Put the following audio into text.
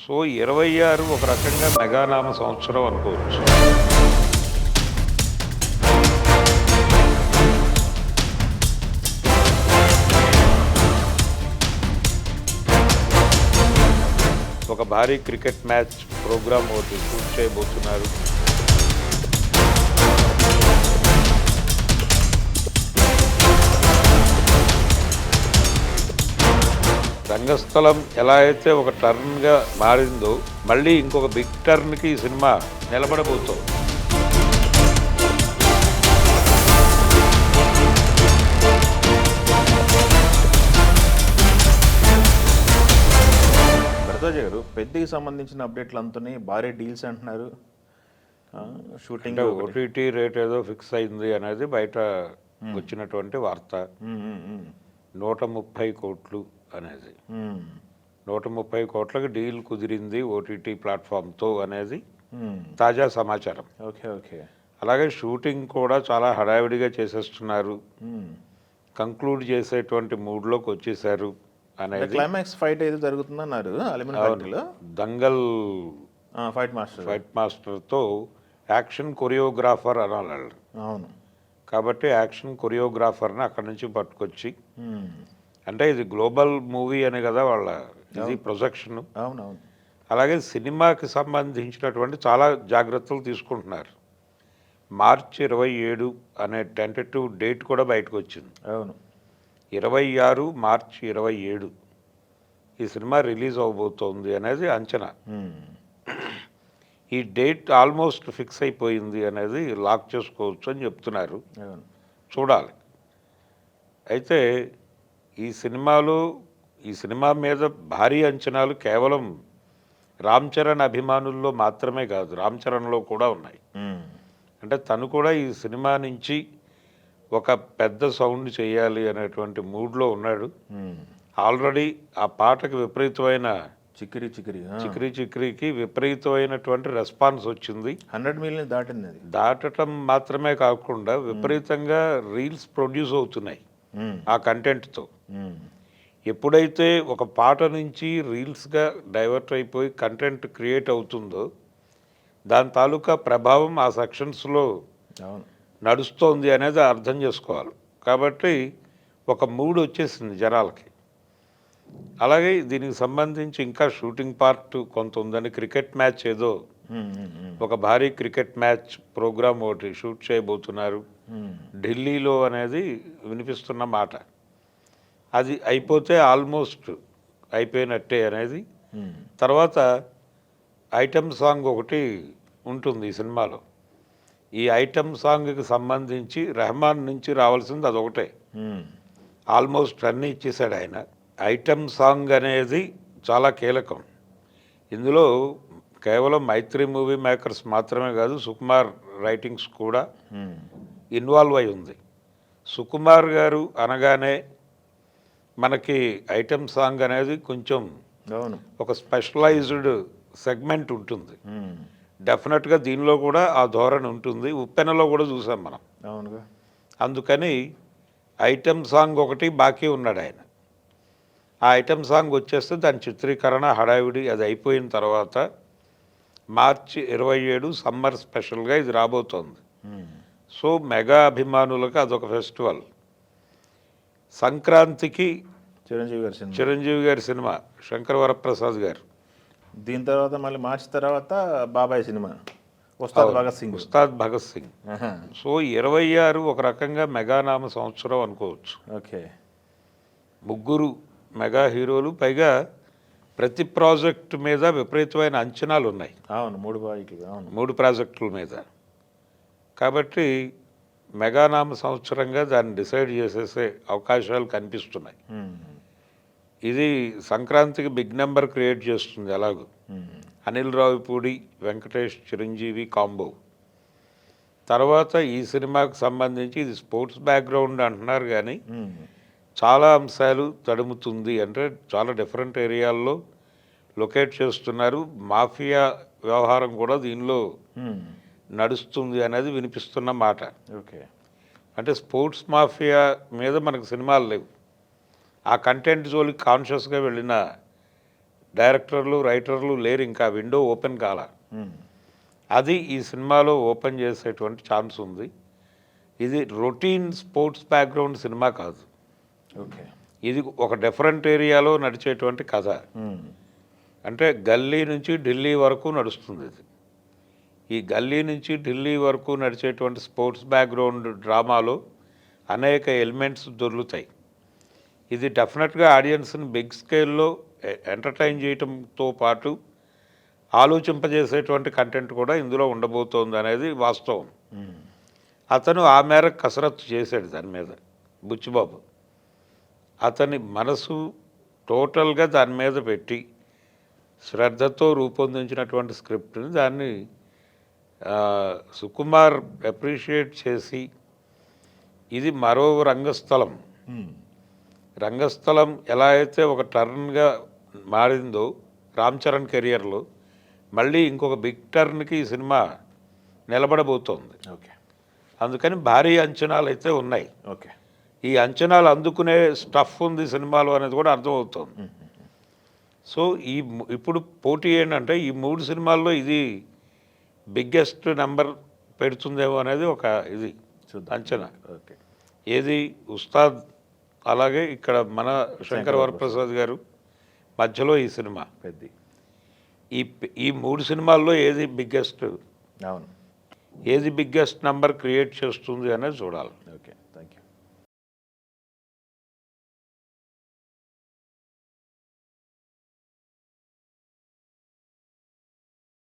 So 26 ఒక రకంగా మెగానామ సంవత్సరం అనుకోవచ్చు. ఒక భారీ క్రికెట్ మ్యాచ్ ప్రోగ్రామ్ ఒకటి షూట్ చేయబోతున్నారు. రంగస్థలం ఎలా అయితే ఒక టర్న్గా మారిందో, మళ్ళీ ఇంకొక బిగ్ టర్న్కి ఈ సినిమా నిలబడబోతోంది. భరద్వాజ్ గారు, పెద్దకి సంబంధించిన అప్డేట్లు అంతా భారీ డీల్స్ అంటున్నారు. షూటింగ్ ఓటీటీ రేట్ ఏదో ఫిక్స్ అయింది అనేది బయట వచ్చినటువంటి వార్త. 130 కోట్లు అనేది, 130 కోట్లకు డీల్ కుదిరింది ఓటీటీ ప్లాట్ఫామ్తో అనేది తాజా సమాచారం. Okay okay. అలాగే షూటింగ్ కూడా చాలా హడావిడిగా చేసేస్తున్నారు, కంక్లూడ్ చేసేటువంటి మూడ్లోకి వచ్చేసారు అనేది. క్లైమాక్స్ ఫైట్ ఏదో జరుగుతుందన్నారు దంగల్ ఫైట్ మాస్టర్తో యాక్షన్ కొరియోగ్రాఫర్ అనాలి. అవును. కాబట్టి యాక్షన్ కొరియోగ్రాఫర్ని అక్కడి నుంచి పట్టుకొచ్చి, అంటే ఇది గ్లోబల్ మూవీ అని కదా వాళ్ళ ఇది ప్రొజెక్షన్. అవునవును. అలాగే సినిమాకి సంబంధించినటువంటి చాలా జాగ్రత్తలు తీసుకుంటున్నారు. మార్చి 27 అనే టెంటేటివ్ డేట్ కూడా బయటకు వచ్చింది. అవును. 26 మార్చి 27 ఈ సినిమా రిలీజ్ అవబోతోంది అనేది అంచనా. ఈ డేట్ ఆల్మోస్ట్ ఫిక్స్ అయిపోయింది అనేది లాక్ చేసుకోవచ్చు అని చెప్తున్నారు. చూడాలి. అయితే ఈ సినిమా మీద భారీ అంచనాలు కేవలం రామ్ చరణ్ అభిమానుల్లో మాత్రమే కాదు, రామ్ చరణ్లో కూడా ఉన్నాయి. అంటే తను కూడా ఈ సినిమా నుంచి ఒక పెద్ద సౌండ్ చేయాలి అనేటువంటి మూడ్లో ఉన్నాడు. ఆల్రెడీ ఆ పాటకి విపరీతమైన చిక్కిరి చిక్కిరికి విపరీతమైనటువంటి రెస్పాన్స్ వచ్చింది. 100 మిలియన్ దాటింది. అది దాటడం మాత్రమే కాకుండా విపరీతంగా రీల్స్ ప్రొడ్యూస్ అవుతున్నాయి ఆ కంటెంట్తో. ఎప్పుడైతే ఒక పాట నుంచి రీల్స్గా డైవర్ట్ అయిపోయి కంటెంట్ క్రియేట్ అవుతుందో, దాని తాలూకా ప్రభావం ఆ సెక్షన్స్లో నడుస్తోంది అనేది అర్థం చేసుకోవాలి. కాబట్టి ఒక మూడ్ వచ్చేసింది జనాలకి. అలాగే దీనికి సంబంధించి ఇంకా షూటింగ్ పార్ట్ కొంత ఉందని, క్రికెట్ మ్యాచ్ ఏదో ఒక భారీ క్రికెట్ మ్యాచ్ ప్రోగ్రామ్ ఒకటి షూట్ చేయబోతున్నారు ఢిల్లీలో అనేది వినిపిస్తున్న మాట. అది అయిపోతే ఆల్మోస్ట్ అయిపోయినట్టే అనేది. తర్వాత ఐటమ్ సాంగ్ ఒకటి ఉంటుంది ఈ సినిమాలో. ఈ ఐటమ్ సాంగ్కి సంబంధించి రెహమాన్ నుంచి రావాల్సింది అదొకటే. ఆల్మోస్ట్ అన్నీ ఇచ్చేసాడు ఆయన. ఐటమ్ సాంగ్ అనేది చాలా కీలకం ఇందులో. కేవలం మైత్రి మూవీ మేకర్స్ మాత్రమే కాదు, సుకుమార్ రైటింగ్స్ కూడా ఇన్వాల్వ్ అయి ఉంది. సుకుమార్ గారు అనగానే మనకి ఐటమ్ సాంగ్ అనేది కొంచెం ఒక స్పెషలైజ్డ్ సెగ్మెంట్ ఉంటుంది. డెఫినెట్గా దీనిలో కూడా ఆ ధోరణి ఉంటుంది. ఉప్పెనలో కూడా చూసాం మనం. అందుకని ఐటమ్ సాంగ్ ఒకటి బాకీ ఉన్నాడు ఆయన. ఆ ఐటమ్ సాంగ్ వచ్చేస్తే దాని చిత్రీకరణ హడావిడి అది అయిపోయిన తర్వాత మార్చి 27 సమ్మర్ స్పెషల్గా ఇది రాబోతోంది. సో మెగా అభిమానులకు అదొక ఫెస్టివల్. సంక్రాంతికి చిరంజీవి గారి సినిమా శంకర్ వరప్రసాద్ గారు. దీని తర్వాత మళ్ళీ మార్చి తర్వాత బాబాయ్ సినిమా ఉస్తాద్ భగత్ సింగ్. సో 26 ఒక రకంగా మెగానామ సంవత్సరం అనుకోవచ్చు. ఓకే. ముగ్గురు మెగా హీరోలు, పైగా ప్రతి ప్రాజెక్టు మీద విపరీతమైన అంచనాలు ఉన్నాయి. అవును, 3 ప్రాజెక్టుల మీద. కాబట్టి మెగానామ సంవత్సరంగా దాన్ని డిసైడ్ చేసేసే అవకాశాలు కనిపిస్తున్నాయి. ఇది సంక్రాంతికి బిగ్ నెంబర్ క్రియేట్ చేస్తుంది. ఎలాగో అనిల్ రావిపూడి, వెంకటేష్, చిరంజీవి కాంబో. తర్వాత ఈ సినిమాకు సంబంధించి ఇది స్పోర్ట్స్ బ్యాక్గ్రౌండ్ అంటున్నారు, కానీ చాలా అంశాలు తడుముతుంది. అంటే చాలా డిఫరెంట్ ఏరియాల్లో లొకేట్ చేస్తున్నారు. మాఫియా వ్యవహారం కూడా దీనిలో నడుస్తుంది అనేది వినిపిస్తున్న మాట. ఓకే. అంటే స్పోర్ట్స్ మాఫియా మీద మనకు సినిమాలు లేవు. ఆ కంటెంట్ జోలికి కాన్షియస్గా వెళ్ళిన డైరెక్టర్లు రైటర్లు లేరు, ఇంకా విండో ఓపెన్ కాల. అది ఈ సినిమాలో ఓపెన్ చేసేటువంటి ఛాన్స్ ఉంది. ఇది రొటీన్ స్పోర్ట్స్ బ్యాక్గ్రౌండ్ సినిమా కాదు. ఓకే. ఇది ఒక డిఫరెంట్ ఏరియాలో నడిచేటువంటి కథ. అంటే గల్లీ నుంచి ఢిల్లీ వరకు నడుస్తుంది ఇది. ఈ గల్లీ నుంచి ఢిల్లీ వరకు నడిచేటువంటి స్పోర్ట్స్ బ్యాక్గ్రౌండ్ డ్రామాలో అనేక ఎలిమెంట్స్ దొరుకుతాయి. ఇది డెఫినెట్గా ఆడియన్స్ని బిగ్ స్కేల్లో ఎంటర్టైన్ చేయటంతో పాటు ఆలోచింపజేసేటువంటి కంటెంట్ కూడా ఇందులో ఉండబోతోంది అనేది వాస్తవం. అతను ఆ మేరకు కసరత్తు చేశాడు దాని మీద, బుచ్చిబాబు. అతని మనసు టోటల్గా దాని మీద పెట్టి శ్రద్ధతో రూపొందించినటువంటి స్క్రిప్ట్ని దాన్ని సుకుమార్ అప్రిషియేట్ చేసి, ఇది మరో రంగస్థలం. రంగస్థలం ఎలా అయితే ఒక టర్న్గా మారిందో రామ్ చరణ్ కెరియర్లో, మళ్ళీ ఇంకొక బిగ్ టర్న్కి ఈ సినిమా నిలబడబోతోంది. ఓకే. అందుకని భారీ అంచనాలు అయితే ఉన్నాయి. ఓకే. ఈ అంచనాలు అందుకునే స్టఫ్ ఉంది సినిమాలో అనేది కూడా అర్థమవుతుంది. సో ఇప్పుడు పోటీ ఏంటంటే ఈ 3 సినిమాల్లో ఇది బిగ్గెస్ట్ నెంబర్ పెడుతుందేమో అనేది ఒక ఇది అంచనా. ఓకే. ఏది ఉస్తాద్, అలాగే ఇక్కడ మన శంకర్ వరప్రసాద్ గారు మధ్యలో ఈ సినిమా. పెద్ద ఈ 3 సినిమాల్లో ఏది బిగ్గెస్ట్, అవును, ఏది బిగ్గెస్ట్ నెంబర్ క్రియేట్ చేస్తుంది అనేది చూడాలి.